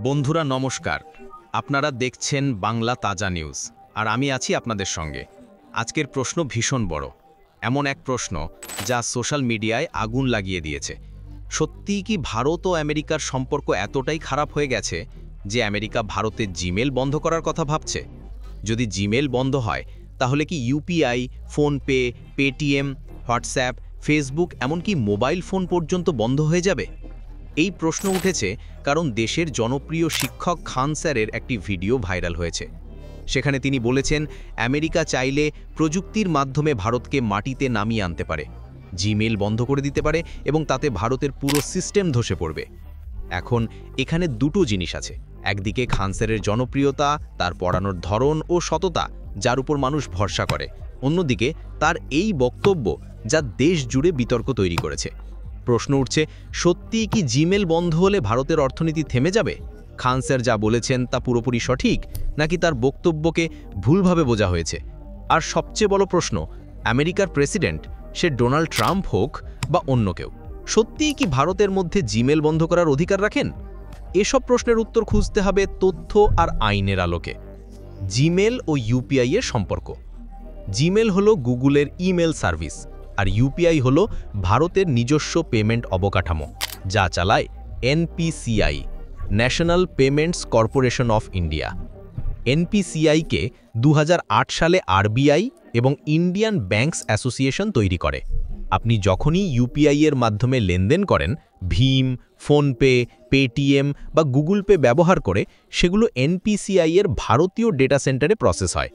বন্ধুরা নমস্কার, আপনারা দেখছেন বাংলা তাজা নিউজ আর আমি আছি আপনাদের সঙ্গে। আজকের প্রশ্ন ভীষণ বড়, এমন এক প্রশ্ন যা সোশ্যাল মিডিয়ায় আগুন লাগিয়ে দিয়েছে। সত্যিই কি ভারত ও আমেরিকার সম্পর্ক এতটাই খারাপ হয়ে গেছে যে আমেরিকা ভারতের জিমেল বন্ধ করার কথা ভাবছে? যদি জিমেল বন্ধ হয় তাহলে কি UPI, PhonePe, Paytm, WhatsApp, Facebook এমনকি মোবাইল ফোন পর্যন্ত বন্ধ হয়ে যাবে? এই প্রশ্ন উঠেছে কারণ দেশের জনপ্রিয় শিক্ষক খান স্যারের একটি ভিডিও ভাইরাল হয়েছে। সেখানে তিনি বলেছেন আমেরিকা চাইলে প্রযুক্তির মাধ্যমে ভারতকে মাটিতে নামিয়ে আনতে পারে, জিমেল বন্ধ করে দিতে পারে এবং তাতে ভারতের পুরো সিস্টেম ধসে পড়বে। এখন এখানে দুটো জিনিস আছে, একদিকে খান স্যারের জনপ্রিয়তা, তার পড়ানোর ধরন ও সততা যার উপর মানুষ ভরসা করে, অন্যদিকে তার এই বক্তব্য যা দেশ জুড়ে বিতর্ক তৈরি করেছে। প্রশ্ন উঠছে, সত্যিই কি জিমেল বন্ধ হলে ভারতের অর্থনীতি থেমে যাবে? খান স্যার যা বলেছেন তা পুরোপুরি সঠিক, নাকি তার বক্তব্যকে ভুলভাবে বোঝা হয়েছে? আর সবচেয়ে বড় প্রশ্ন, আমেরিকার প্রেসিডেন্ট, সে ডোনাল্ড ট্রাম্প হোক বা অন্য কেউ, সত্যিই কি ভারতের মধ্যে জিমেল বন্ধ করার অধিকার রাখেন? এসব প্রশ্নের উত্তর খুঁজতে হবে তথ্য আর আইনের আলোকে। জিমেল ও ইউপিআই এর সম্পর্ক। জিমেল হলো গুগলের ইমেল সার্ভিস, আর ইউপিআই হলো ভারতের নিজস্ব পেমেন্ট অবকাঠামো যা চালায় NPCI, National Payments Corporation of India. এনপিসিআইকে 2008 সালে আরবিআই এবং ইন্ডিয়ান ব্যাংকস অ্যাসোসিয়েশন তৈরি করে। আপনি যখনই ইউপিআই এর মাধ্যমে লেনদেন করেন, ভীম, ফোনপে, পেটিএম বা গুগল পে ব্যবহার করে, সেগুলো এনপিসিআই এর ভারতীয় ডেটা সেন্টারে প্রসেস হয়,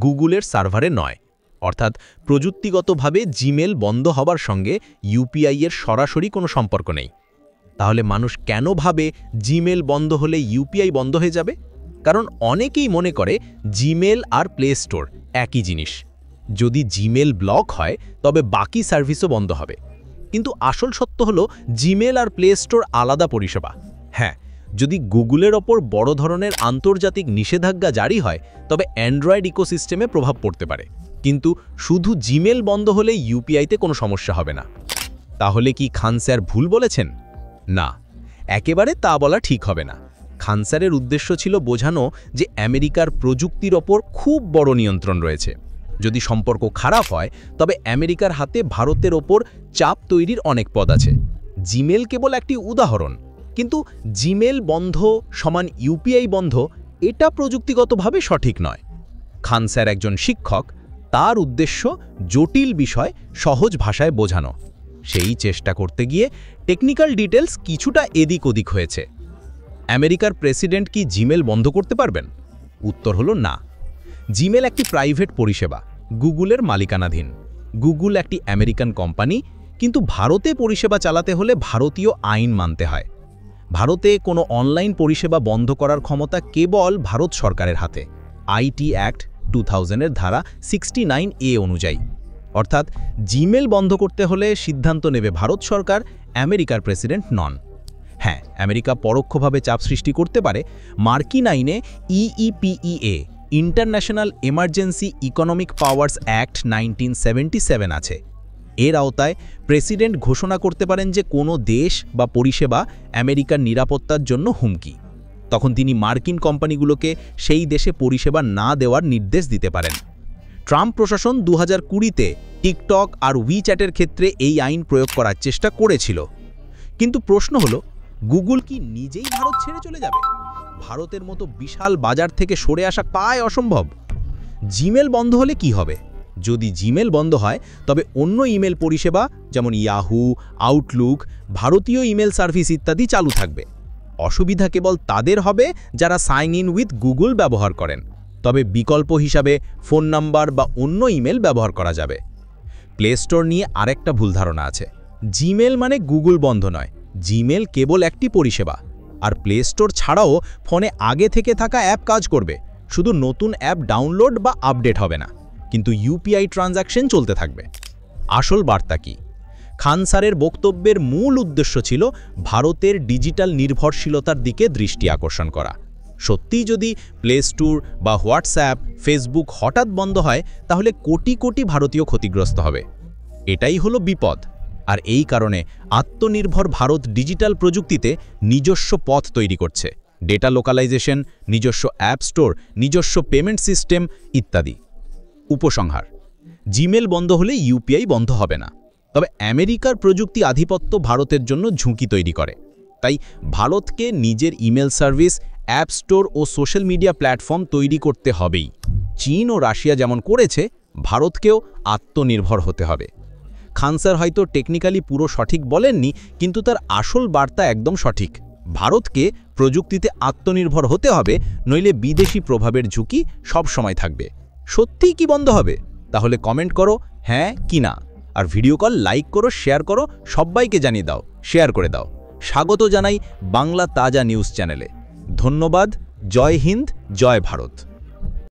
গুগলের সার্ভারে নয়। অর্থাৎ প্রযুক্তিগতভাবে জিমেল বন্ধ হবার সঙ্গে ইউপিআই এর সরাসরি কোনো সম্পর্ক নেই। তাহলে মানুষ কেন ভাবে জিমেল বন্ধ হলে ইউপিআই বন্ধ হয়ে যাবে? কারণ অনেকেই মনে করে জিমেল আর প্লে স্টোর একই জিনিস। যদি জিমেল ব্লক হয় তবে বাকি সার্ভিসও বন্ধ হবে। কিন্তু আসল সত্য হলো জিমেল আর প্লে স্টোর আলাদা পরিষেবা। হ্যাঁ, যদি গুগলের ওপর বড় ধরনের আন্তর্জাতিক নিষেধাজ্ঞা জারি হয় তবে অ্যান্ড্রয়েড ইকোসিস্টেমে প্রভাব পড়তে পারে, কিন্তু শুধু জিমেল বন্ধ হলে ইউপিআইতে কোনো সমস্যা হবে না। তাহলে কি খান স্যার ভুল বলেছেন? না, একেবারে তা বলা ঠিক হবে না। খান স্যারের উদ্দেশ্য ছিল বোঝানো যে আমেরিকার প্রযুক্তির ওপর খুব বড় নিয়ন্ত্রণ রয়েছে। যদি সম্পর্ক খারাপ হয় তবে আমেরিকার হাতে ভারতের ওপর চাপ তৈরির অনেক পথ আছে। জিমেল কেবল একটি উদাহরণ, কিন্তু জিমেল বন্ধ সমান ইউপিআই বন্ধ এটা প্রযুক্তিগতভাবে সঠিক নয়। খান স্যার একজন শিক্ষক, তার উদ্দেশ্য জটিল বিষয় সহজ ভাষায় বোঝানো। সেই চেষ্টা করতে গিয়ে টেকনিক্যাল ডিটেলস কিছুটা এদিক ওদিক হয়েছে। আমেরিকার প্রেসিডেন্ট কি জিমেল বন্ধ করতে পারবেন? উত্তর হলো না। জিমেল একটি প্রাইভেট পরিষেবা, গুগলের মালিকানাধীন। গুগল একটি আমেরিকান কোম্পানি, কিন্তু ভারতে পরিষেবা চালাতে হলে ভারতীয় আইন মানতে হয়। ভারতে কোনো অনলাইন পরিষেবা বন্ধ করার ক্ষমতা কেবল ভারত সরকারের হাতে, আইটি অ্যাক্ট 2000 এর ধারা 69A অনুযায়ী। অর্থাৎ জিমেল বন্ধ করতে হলে সিদ্ধান্ত নেবে ভারত সরকার, আমেরিকার প্রেসিডেন্ট নন। হ্যাঁ, আমেরিকা পরোক্ষভাবে চাপ সৃষ্টি করতে পারে। মার্কিন আইনে IEEPA, International Emergency Economic Powers Act 1977 আছে। এর আওতায় প্রেসিডেন্ট ঘোষণা করতে পারেন যে কোনো দেশ বা পরিষেবা আমেরিকার নিরাপত্তার জন্য হুমকি। তখন তিনি মার্কিন কোম্পানিগুলোকে সেই দেশে পরিষেবা না দেওয়ার নির্দেশ দিতে পারেন। ট্রাম্প প্রশাসন 2020-তে টিকটক আর উইচ্যাটের ক্ষেত্রে এই আইন প্রয়োগ করার চেষ্টা করেছিল। কিন্তু প্রশ্ন হলো, গুগল কি নিজেই ভারত ছেড়ে চলে যাবে? ভারতের মতো বিশাল বাজার থেকে সরে আসা প্রায় অসম্ভব। জিমেল বন্ধ হলে কি হবে? যদি জিমেল বন্ধ হয় তবে অন্য ইমেল পরিষেবা যেমন ইয়াহু, আউটলুক, ভারতীয় ইমেল সার্ভিস ইত্যাদি চালু থাকবে। অসুবিধা কেবল তাদের হবে যারা সাইন ইন উইথ গুগল ব্যবহার করেন, তবে বিকল্প হিসাবে ফোন নাম্বার বা অন্য ইমেল ব্যবহার করা যাবে। প্লে স্টোর নিয়ে আরেকটা ভুল ধারণা আছে। জিমেল মানে গুগল বন্ধ নয়, জিমেল কেবল একটি পরিষেবা। আর প্লে স্টোর ছাড়াও ফোনে আগে থেকে থাকা অ্যাপ কাজ করবে, শুধু নতুন অ্যাপ ডাউনলোড বা আপডেট হবে না, কিন্তু ইউপিআই ট্রানজ্যাকশন চলতে থাকবে। আসল বার্তা কি? খান স্যারের বক্তব্যের মূল উদ্দেশ্য ছিল ভারতের ডিজিটাল নির্ভরশীলতার দিকে দৃষ্টি আকর্ষণ করা। সত্যিই যদি প্লে স্টোর বা হোয়াটসঅ্যাপ, ফেসবুক হঠাৎ বন্ধ হয় তাহলে কোটি কোটি ভারতীয় ক্ষতিগ্রস্ত হবে। এটাই হলো বিপদ। আর এই কারণে আত্মনির্ভর ভারত ডিজিটাল প্রযুক্তিতে নিজস্ব পথ তৈরি করছে। ডেটা লোকালাইজেশন, নিজস্ব অ্যাপ স্টোর, নিজস্ব পেমেন্ট সিস্টেম ইত্যাদি। উপসংহার: জিমেল বন্ধ হলে ইউপিআই বন্ধ হবে না। তবে আমেরিকার প্রযুক্তি আধিপত্য ভারতের জন্য ঝুঁকি তৈরি করে। তাই ভারতকে নিজের ইমেল সার্ভিস, অ্যাপ স্টোর ও সোশ্যাল মিডিয়া প্ল্যাটফর্ম তৈরি করতে হবেই। চীন ও রাশিয়া যেমন করেছে, ভারতকেও আত্মনির্ভর হতে হবে। খান স্যার হয়তো টেকনিক্যালি পুরো সঠিক বলেননি, কিন্তু তার আসল বার্তা একদম সঠিক। ভারতকে প্রযুক্তিতে আত্মনির্ভর হতে হবে, নইলে বিদেশি প্রভাবের ঝুঁকি সব সময় থাকবে। সত্যিই কি বন্ধ হবে? তাহলে কমেন্ট করো হ্যাঁ কি না। আর ভিডিও কল লাইক করো, শেয়ার করো, সবাইকে জানিয়ে দাও, শেয়ার করে দাও। স্বাগত জানাই বাংলা তাজা নিউজ চ্যানেলে। ধন্যবাদ। জয় হিন্দ, জয় ভারত।